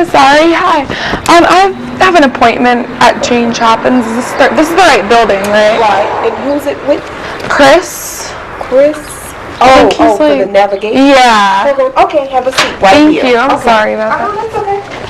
so sorry. Hi. I have an appointment at Change Happens. This is the right building, right? Right. And who's it with? Chris. Chris? I think he's for the navigation? Yeah. Okay, have a seat right Thank here. you. I'm sorry about that. That's okay.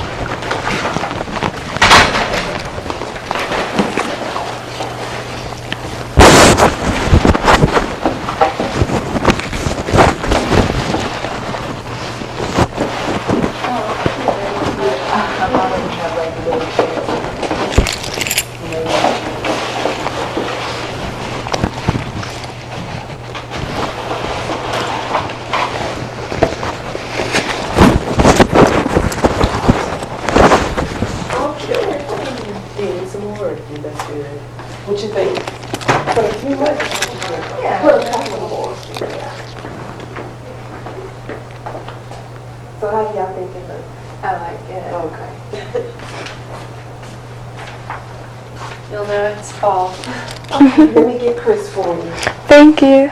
What you think? Put a few more? Yeah. Put a couple more. So how y'all think it looks? I like it. Okay. You'll know it's fall. Let me get Chris for you. Thank you.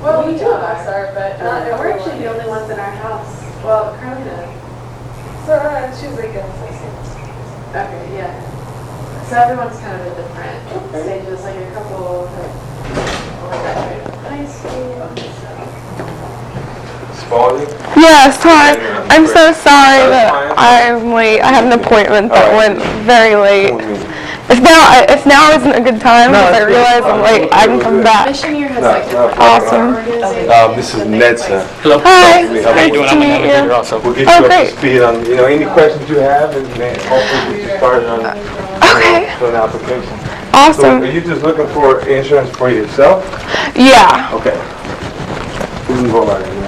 Well, we do us are, but we're actually the only ones in our house. Well, Carolina. So she's like an assistant. Okay, yeah. So everyone's kind of in different stages, like a couple like high school. Spalding? Yes, hi. I'm so sorry that I'm late. I had an appointment that went very late. If now isn't a good time, because I realize I'm late, I can come back. Michigan has like different Awesome. This is Nedson. Hello. Hi. How you Nice doing? to I'm a meet navigator you. also. We'll get Oh, you up great. to speed on, any questions you have, and then hopefully get you started on Okay. an application. So, Awesome. are you just looking for insurance for yourself? Yeah. Okay. We can go right in.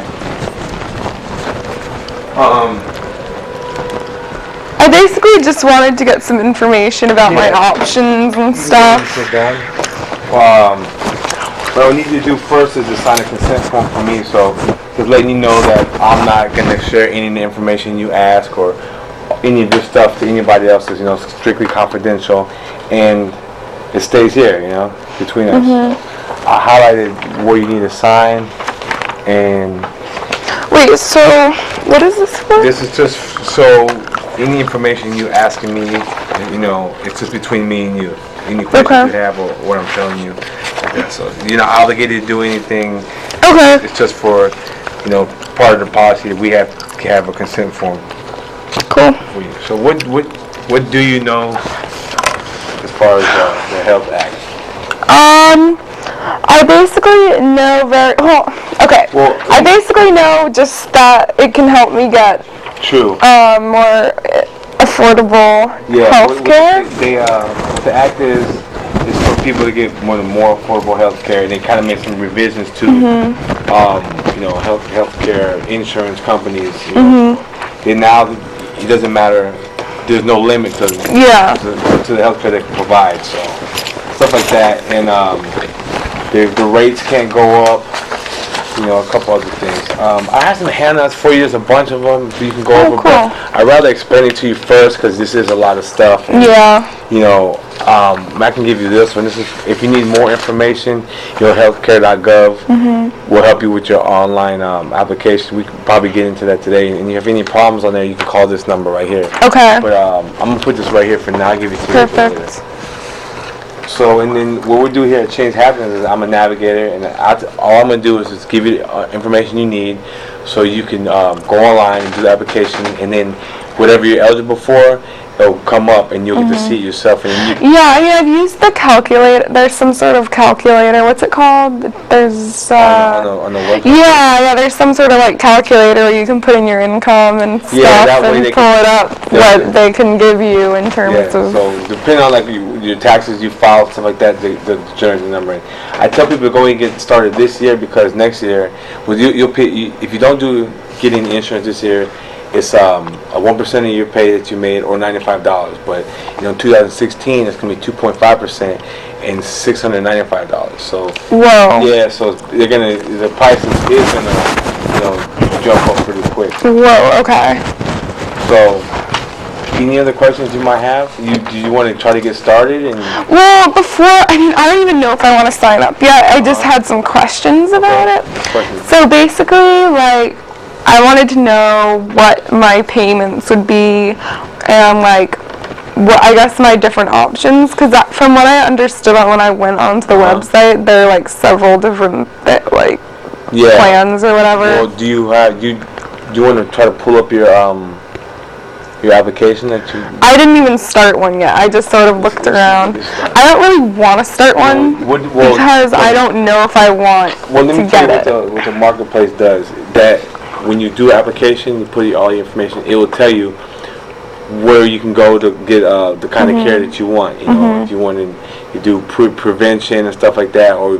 I basically just wanted to get some information about my Yeah. options and stuff. Sit down. What I need you to do first is to sign a consent form for me, so just letting you know that I'm not going to share any of the information you ask or any of your stuff to anybody else. It's, strictly confidential, and it stays here, between us. I highlighted where you need to sign, and Wait, so what is this for? this is just so any information you asking me, it's just between me and you. Any questions Okay. you have or what I'm telling you. So you're not obligated to do anything. Okay. It's just for, part of the policy. We have to have a consent form Cool. for you. So what do you know as far as the Health Act? I basically know Well, I basically know just that it can help me get true. more affordable health care. The act is for people to get more affordable health care, and they kind of made some revisions to, healthcare insurance companies. You know. And now it doesn't matter. There's no limit to the health care they can provide. So stuff like that, and the rates can't go up. You know, a couple other things. I have some handouts for you. There's a bunch of them so you can go over. Cool. But I'd rather explain it to you first because this is a lot of stuff. Yeah. You know, I can give you this one. This is if you need more information, healthcare.gov will help you with your online application. We could probably get into that today. And if you have any problems on there, you can call this number right here. Okay. But I'm gonna put this right here for now. I'll give it to you. Perfect. So, and then what we do here at Change Happiness is I'm a navigator, and all I'm going to do is just give you the information you need so you can go online and do the application, and then whatever you're eligible for, it'll come up and you'll get to see it yourself. And then I've used the calculator. There's some sort of calculator. What's it called? There's on the website. Yeah, there's some sort of like calculator where you can put in your income and stuff and pull it up what they can give you in terms of. So depending on like your taxes you filed, stuff like that, they generate the number. I tell people to go and get started this year because next year, you'll pay, if you don't get any insurance this year, it's a 1% of your pay that you made, or $95. But in 2016, it's gonna be 2.5% and $695. So whoa. so the price is gonna jump up pretty quick. Whoa. Okay. So any other questions you might have? Do you want to try to get started? Well, I don't even know if I want to sign up yet. I just had some questions about it. So basically, like, I wanted to know what my payments would be and like what I guess my different options, because from what I understood when I went onto the website, there are like several different plans or whatever. Well, do you want to try to pull up your application that you? I didn't even start one yet. I just sort of looked around. I don't really want to start one because I don't know if I want to get it. Well, let me tell you what the marketplace does. That when you do application, you put all your information. It will tell you where you can go to get the kind of care that you want. You know, if you want to do prevention and stuff like that, or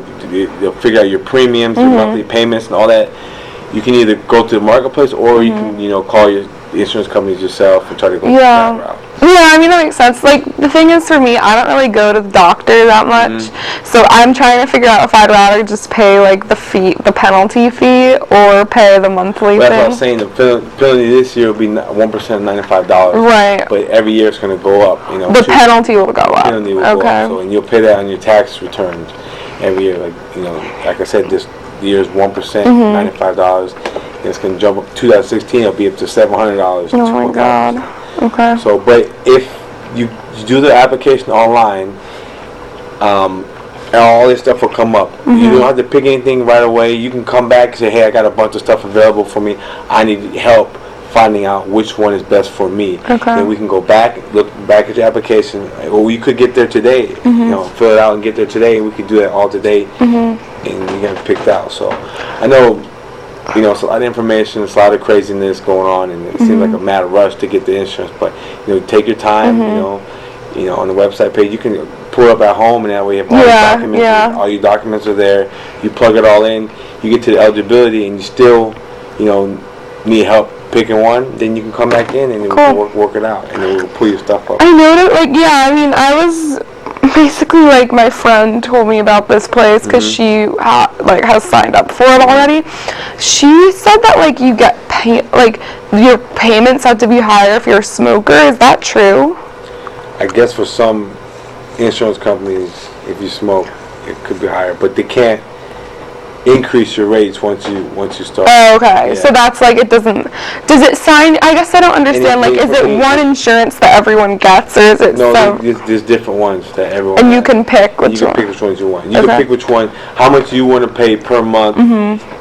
they'll figure out your premiums, your monthly payments, and all that. You can either go to the marketplace, or you can call your insurance companies yourself and try to go that route. Yeah, I mean, that makes sense. Like, the thing is, for me, I don't really go to the doctor that much, so I'm trying to figure out if I'd rather just pay, like, the penalty fee, or pay the monthly thing. That's what I'm saying. The penalty this year will be 1% of $95. Right. But every year it's going to go up. The penalty will go up. The penalty will go up. So, and you'll pay that on your tax returns every year. Like I said, this year's 1%, $95. It's going to jump up. 2016, it'll be up to $700. Oh my God. Okay. So, but if you do the application online, and all this stuff will come up. You don't have to pick anything right away. You can come back and say, hey, I got a bunch of stuff available for me. I need help finding out which one is best for me. Okay. Then we can go back, look back at your application. Or we could get there today. Fill it out and get there today. We could do that all today, and you get it picked out. So, I know. It's a lot of information, it's a lot of craziness going on, and it seems like a mad rush to get the insurance. But take your time. On the website page, you can pull it up at home, and that way you have all your documents. All your documents are there. You plug it all in. You get to the eligibility, and you still, need help picking one. Then you can come back in, and then we can work it out, and then we'll pull your stuff up. I know that, I was. Basically, like, my friend told me about this place because she has signed up for it already. She said that you get your payments have to be higher if you're a smoker. Is that true? I guess for some insurance companies, if you smoke, it could be higher, but they can't increase your rates once you start. Oh, okay. Yeah. So that's it doesn't. Does it sign? I guess I don't understand. Is it one insurance that everyone gets, or is it? No, there's different ones that everyone. And has. you can pick which one. You can pick which ones you want. You can pick which one, how much you want to pay per month,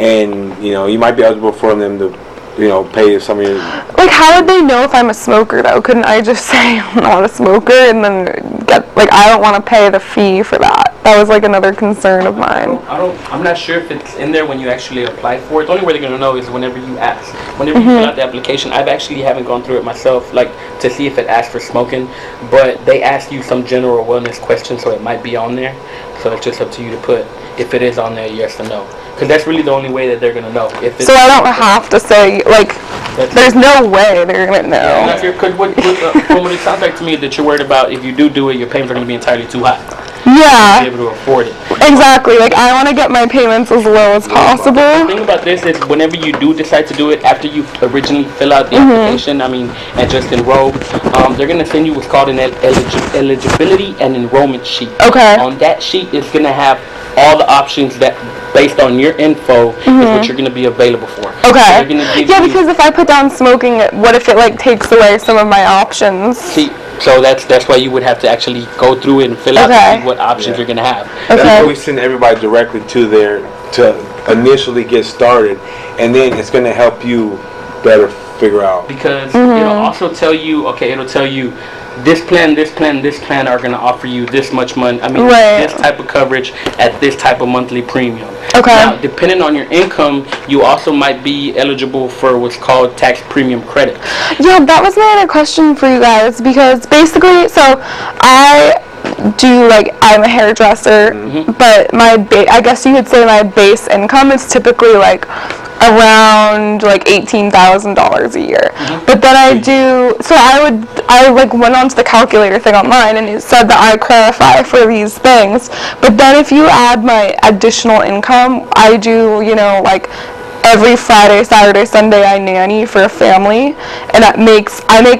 and you might be eligible for them to pay some of your. Like, how would they know if I'm a smoker, though? Couldn't I just say I'm not a smoker and then I don't want to pay the fee for that? That was, like, another concern of mine. I'm not sure if it's in there when you actually apply for it. The only way they're going to know is whenever you ask. Whenever you fill out the application, I haven't gone through it myself, like, to see if it asks for smoking, but they ask you some general wellness questions, so it might be on there. So it's just up to you to put if it is on there, yes or no. Because that's really the only way that they're going to know. If it's So I don't have to say, like, there's no way they're going to know. Yeah, because from what it sounds like to me, that you're worried about if you do it, your payments are going to be entirely too high. Yeah. To be able to afford it. Exactly. Like, I want to get my payments as low as The possible. thing about this is whenever you do decide to do it, after you originally fill out the application, and just enroll, they're going to send you what's called an eligibility and enrollment sheet. Okay. On that sheet, it's going to have all the options that, based on your info, is what you're going to be available for. Okay. So they're gonna give Yeah, you- because if I put down smoking, what if it, like, takes away some of my options? See, so that's why you would have to actually go through it and fill out Okay. to see what options you're going to have. That's why Okay. we send everybody directly to there to initially get started, and then it's going to help you better figure out. Because it'll also tell you, it'll tell you this plan are going to offer you this much money. Right. This type of coverage at this type of monthly premium. Okay. Now, depending on your income, you also might be eligible for what's called tax premium credit. Yeah, that was my other question for you guys, because basically, so I'm a hairdresser, but I guess you could say my base income is typically like around like $18,000 a year. But then I went onto the calculator thing online, and it said that I qualify for these things. But then if you add my additional income, I do, like, every Friday, Saturday, Sunday I nanny for a family, and I make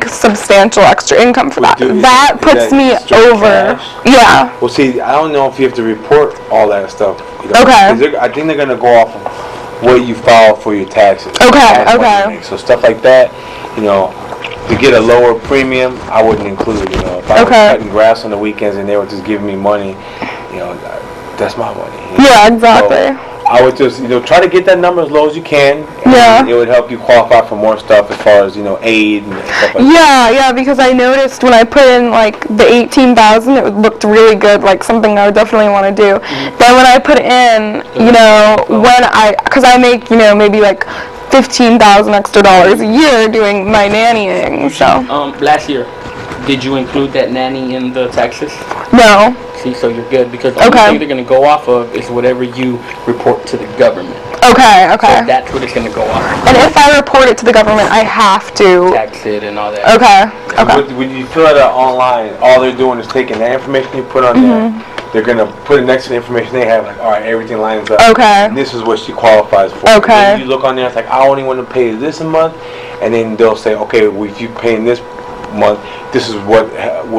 substantial extra income for that. That puts me over. Yeah. Well, see, I don't know if you have to report all that stuff. Okay. 'Cause I think they're going to go off of what you file for your taxes. Okay, That's what okay. they make. So stuff like that, to get a lower premium, I wouldn't include. If I was cutting grass on the weekends and they were just giving me money, that's my money. Yeah, exactly. So I would just, try to get that number as low as you can. And Yeah. it would help you qualify for more stuff as far as, aid and stuff like that. Yeah, because I noticed when I put in like the 18,000, it looked really good, like something I would definitely want to do. Then when I put in, because I make, maybe like $15,000 extra a year doing my nannying, so. Last year, did you include that nanny in the taxes? No. See, so you're good, because the only thing they're going to go off of is whatever you report to the government. Okay. So that's what it's going to go off of. And if I report it to the government, I have to. Tax it and all that. Okay. When you fill it out online, all they're doing is taking that information you put on there. They're going to put it next to the information they have, like, all right, everything lines up. Okay. And this is what she qualifies for. Okay. And then you look on there, it's like, I only want to pay this a month. And then they'll say, okay, well, if you're paying this month, this is what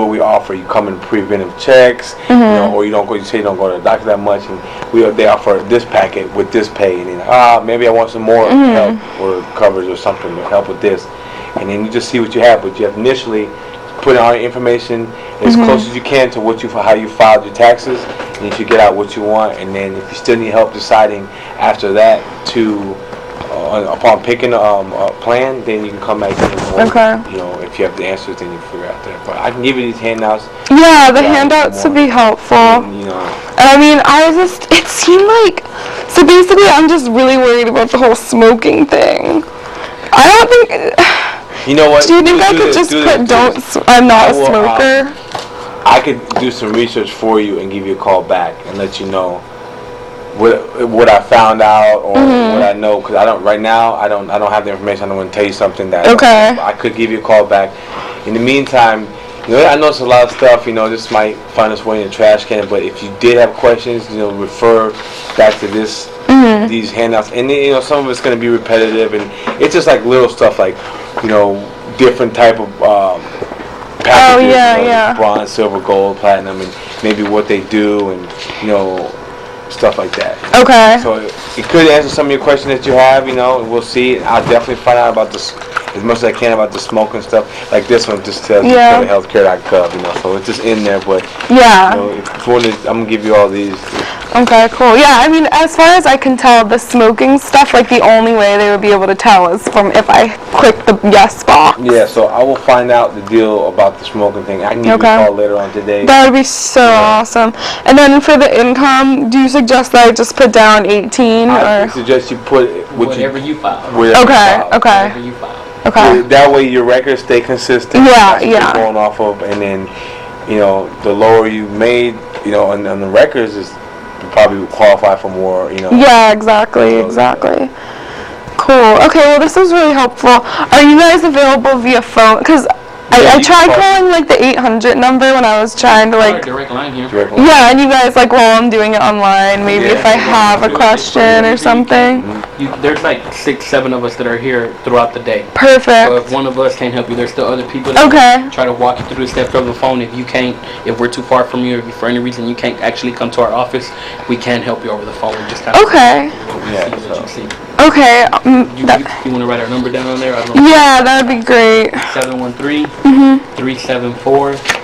we offer. You come in preventive checks, or you say you don't go to the doctor that much, and they offer this packet with this pay, and then maybe I want some more help or coverage or something to help with this, and then you just see what you have. But you have initially put all your information as close as you can to how you filed your taxes, and you should get out what you want. And then if you still need help deciding after that upon picking a plan, then you can come back and Okay. if you have the answers, then you figure out that. But I can give you these handouts. Yeah, the handouts would be helpful. And, And I mean, it seemed like, so basically I'm just really worried about the whole smoking thing. I don't think, you know what? do you think I could just put I'm not a smoker? I could do some research for you and give you a call back and let you know what I found out or what I know, because I don't have the information. I don't want to tell you something that I could give you a call back. In the meantime, I know it's a lot of stuff. This might find its way in the trash can, but if you did have questions, refer back to these handouts. And then, some of it's going to be repetitive, and it's just like little stuff like, different type of packages, bronze, silver, gold, platinum, and maybe what they do, and stuff like that. Okay. So it could answer some of your questions that you have, and we'll see. I'll definitely find out about this as much as I can about the smoking stuff. Like this one just tells you telehealthcare.gov, so it's just in there. But if you want to, I'm gonna give you all these. Okay, cool. Yeah, I mean, as far as I can tell, the smoking stuff, like the only way they would be able to tell is from if I click the yes box. Yeah, so I will find out the deal about the smoking thing. I can give you Okay. a call later on today. That would be so awesome. And then for the income, do you suggest that I just put down 18 I or? suggest you put what Whatever you file. whatever you Okay, file. okay, Whatever you file. okay. That way your records stay consistent. Yeah, That's what yeah. you're going off of, and then, you know, the lower you made, you know, on the records is you probably qualify for more, you know. Yeah, exactly, exactly. Cool. Okay, well, this was really helpful. Are you guys available via phone? Because Yeah, I you tried can call. calling like the 800 number when I was trying to Our like. direct line here. Direct- Yeah, and you guys like, well, I'm doing it online. Maybe Yeah. if I have a question or something. There's like 6, 7 of us that are here throughout the day. So Perfect. if one of us can't help you, there's still other people that Okay. will try to walk you through the steps of the phone. If you can't, if we're too far from you, if for any reason you can't actually come to our office, we can help you over the phone. We just kind of Okay. Yeah, see what you see. Okay. You want to write our number down on there? I don't know. Yeah, that would be great.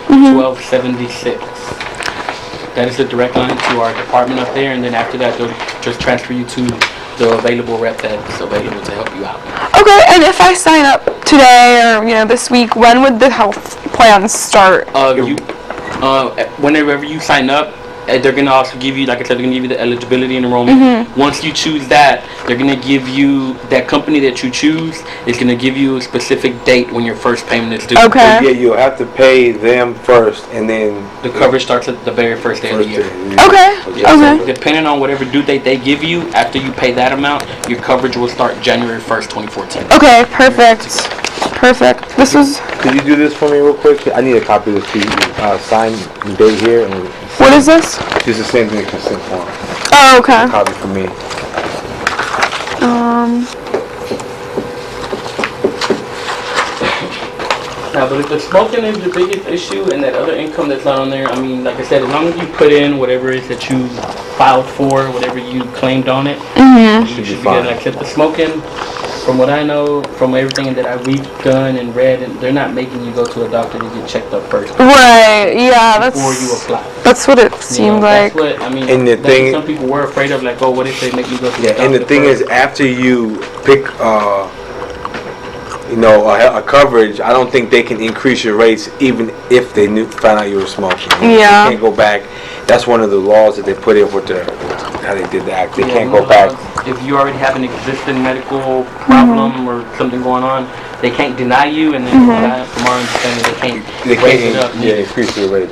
713-374-1276. That is the direct line to our department up there, and then after that, they'll just transfer you to the available rep that's available to help you out. Okay, and if I sign up today or this week, when would the health plans start? Whenever you sign up, they're gonna also give you, like I said, they're gonna give you the eligibility and enrollment. Once you choose that, they're gonna give you that company that you choose is gonna give you a specific date when your first payment is due. Okay. Yeah, you'll have to pay them first, and then The coverage starts at the very first day of the year. Okay. Okay. Depending on whatever due date they give you, after you pay that amount, your coverage will start January 1st, 2014. Okay. Perfect. Perfect. This was. Could you do this for me real quick? I need a copy of this to sign the date here, and What is this? just the same thing, consent form. Oh, okay. Copy for me. Now, but if the smoking is the biggest issue and that other income that's not on there, I mean, like I said, as long as you put in whatever it is that you filed for, whatever you claimed on it, you should be fine. good. Like I said, the smoking, from what I know, from everything that we've done and read, and they're not making you go to a doctor to get checked up first Right. Yeah. before you That's. apply. That's what it You know, seemed like. that's what, I mean, And the that's thing- what some people were afraid of, like, oh, what if they make me go to the Yeah, doctor and the thing is, first? after you pick, a coverage, I don't think they can increase your rates even if they found out you were smoking. Yeah. You can't go back. That's one of the laws that they put in with how they did the act. They Yeah, can't more go back. laws, if you already have an existing medical problem or something going on, they can't deny you, and then from our understanding, They they can't raise it up. can't increase your rate.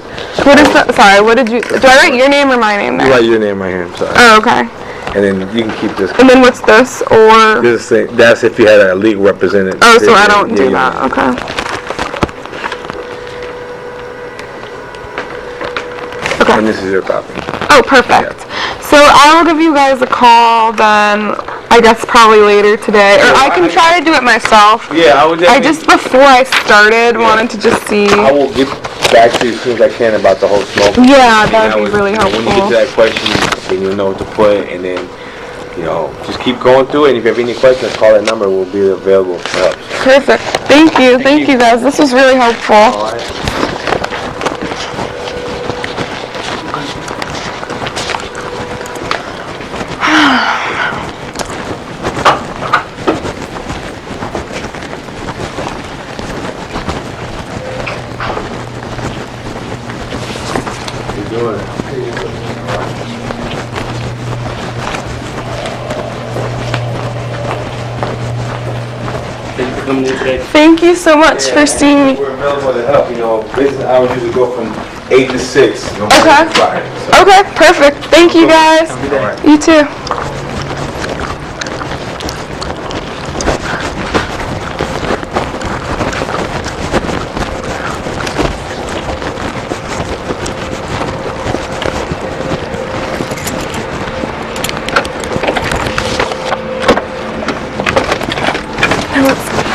What is that? Sorry. What did you? Do I write your name or my name You there? write your name right here. I'm sorry. Oh, okay. And then you can keep this. And then what's this? Or. This is, that's if you had a legal representative. Oh, so I don't Yeah, do you that. don't. Okay. And this is your copy. Oh, perfect. So I will give you guys a call then, I guess probably later today. Or I can try to do it myself. Yeah, I would I definitely. just, before I started, wanted to just see. I will get back to you as soon as I can about the whole smoke. Yeah, And that would be really When you get to helpful. that question, then you'll know what to put, and then, just keep going through it. And if you have any questions, call that number. We'll be available for help. Perfect. Thank you. Thank you guys. This was really helpful. All right. You're doing it. Thank you for coming in today. Thank you so much for seeing me. We're available to help. Business hours usually go from 8 to 6. Okay. Monday to Friday, so. Okay, perfect. Thank you guys. All right. You too. Now let's